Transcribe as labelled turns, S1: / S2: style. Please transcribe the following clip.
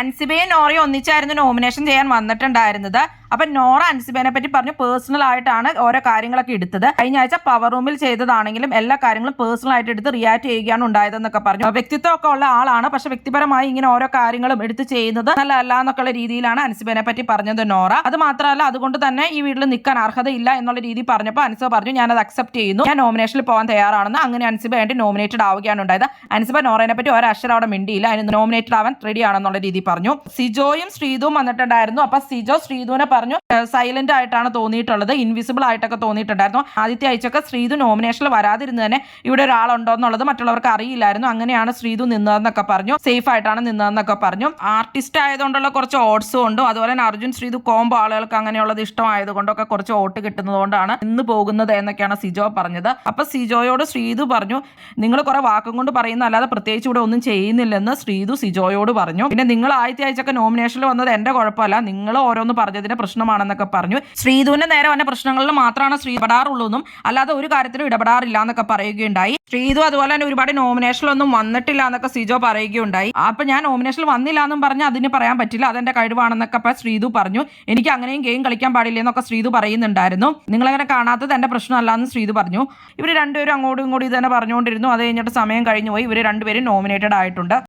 S1: അൻസിബയും നോറയും ഒന്നിച്ചായിരുന്നു nomination ചെയ്യാൻ വന്നിട്ടുണ്ടായിരുന്നത്. അപ്പൊ നോറ അൻസിബേനെ പറ്റി പറഞ്ഞു പേഴ്സണൽ ആയിട്ടാണ് ഓരോ കാര്യങ്ങളൊക്കെ എടുത്തത്. കഴിഞ്ഞ ആഴ്ച പവർ റൂമിൽ ചെയ്തതാണെങ്കിലും എല്ലാ കാര്യങ്ങളും പേഴ്സണൽ ആയിട്ട് എടുത്ത് റിയാക്ട് ചെയ്യുകയാണ് ഉണ്ടായതെന്നൊക്കെ പറഞ്ഞു. വ്യക്തിത്വമൊക്കെ ഉള്ള ആളാണ്, പക്ഷെ വ്യക്തിപരമായി ഇങ്ങനെ ഓരോ കാര്യങ്ങളും എടുത്ത് ചെയ്യുന്നത് നല്ലതല്ല എന്നൊക്കെയുള്ള രീതിയിലാണ് അൻസിബേനെ പറ്റി പറഞ്ഞത് നോറ. അത് മാത്രമല്ല, അതുകൊണ്ട് തന്നെ ഈ വീട്ടിൽ നിൽക്കാൻ അർഹതയില്ല എന്നുള്ള രീതി പറഞ്ഞപ്പോൾ അൻസിബ പറഞ്ഞു ഞാനത് അക്സെപ്റ്റ് ചെയ്യുന്നു, ഞാൻ നോമിനേഷനിൽ പോകാൻ തയ്യാറാണെന്ന്. അങ്ങനെ അൻസിബ വേണ്ടി നോമിനേറ്റഡ് ആവുകയാണ് ഉണ്ടായത്. അൻസിബ നോറയെ പറ്റി ഒരക്ഷരം അവിടെ മിണ്ടിയില്ല, അതിന് നോമിനേറ്റഡ് ആവാൻ റെഡി ആണെന്നുള്ള രീതി പറഞ്ഞു. സിജോയും ശ്രീതുവും വന്നിട്ടുണ്ടായിരുന്നു. അപ്പൊ സിജോ ശ്രീതുവിനെ പറഞ്ഞു സൈലന്റ് ആയിട്ടാണ് തോന്നിയിട്ടുള്ളത്, ഇൻവിസിബിൾ ആയിട്ടൊക്കെ തോന്നിയിട്ടുണ്ടായിരുന്നു. ആദ്യത്തെ ആഴ്ചയൊക്കെ ശ്രീതു നോമിനേഷനിൽ വരാതിരുന്ന് തന്നെ ഇവിടെ ഒരാളുണ്ടോ എന്നുള്ളത് മറ്റുള്ളവർക്ക് അറിയില്ലായിരുന്നു, അങ്ങനെയാണ് ശ്രീതു നിന്നതെന്നൊക്കെ പറഞ്ഞു. സേഫ് ആയിട്ടാണ് നിന്നതെന്നൊക്കെ പറഞ്ഞു. ആർട്ടിസ്റ്റ് ആയതുകൊണ്ടുള്ള കുറച്ച് ഓട്സും ഉണ്ട്, അതുപോലെ തന്നെ അർജുൻ ശ്രീതു കോംബോ ആളുകൾക്ക് അങ്ങനെയുള്ളത് ഇഷ്ടമായതുകൊണ്ടൊക്കെ കുറച്ച് വോട്ട് കിട്ടുന്നതുകൊണ്ടാണ് ഇന്ന് പോകുന്നത് എന്നൊക്കെയാണ് സിജോ പറഞ്ഞത്. അപ്പൊ സിജോയോട് ശ്രീതു പറഞ്ഞു നിങ്ങൾ കുറെ വാക്കും കൊണ്ട് പറയുന്ന അല്ലാതെ പ്രത്യേകിച്ച് ഇവിടെ ഒന്നും ചെയ്യുന്നില്ലെന്ന് ശ്രീതു സിജോയോട് പറഞ്ഞു. പിന്നെ നിങ്ങൾ ആദ്യത്തെ ആഴ്ചയൊക്കെ നോമിനേഷനിൽ വന്നത് എന്റെ കുഴപ്പമല്ല, നിങ്ങൾ ഓരോന്ന് പറഞ്ഞതിന്റെ പ്രശ്നമാണെന്നൊക്കെ പറഞ്ഞു. ശ്രീതുവിന്റെ നേരെ വന്ന പ്രശ്നങ്ങളിൽ മാത്രമാണ് ശ്രീ ഇടപെടാറുള്ളൂ എന്നും അല്ലാതെ ഒരു കാര്യത്തിലും ഇടപെടാറില്ല എന്നൊക്കെ പറയുകയുണ്ടായി. ശ്രീതു അതുപോലെ തന്നെ ഒരുപാട് നോമിനേഷനിലൊന്നും വന്നിട്ടില്ല എന്നൊക്കെ സിജോ പറയുകയുണ്ടായി. അപ്പൊ ഞാൻ നോമിനേഷനിൽ വന്നില്ല എന്നും പറഞ്ഞ് അതിന് പറയാൻ പറ്റില്ല, അതെന്റെ കഴിവാണെന്നൊക്കെ അപ്പൊ ശ്രീതു പറഞ്ഞു. എനിക്ക് അങ്ങനെയും ഗെയിം കളിക്കാൻ പാടില്ല എന്നൊക്കെ ശ്രീതു പറയുന്നുണ്ടായിരുന്നു. നിങ്ങളങ്ങനെ കാണാത്തത് എന്റെ പ്രശ്നമല്ല എന്ന് ശ്രീതു പറഞ്ഞു. ഇവർ രണ്ടുപേരും അങ്ങോട്ടും ഇങ്ങോട്ടും ഇത് തന്നെ പറഞ്ഞുകൊണ്ടിരുന്നു. അത് കഴിഞ്ഞിട്ട് സമയം കഴിഞ്ഞു പോയി, ഇവർ രണ്ടുപേരും നോമിനേറ്റഡ് ആയിട്ടുണ്ട്.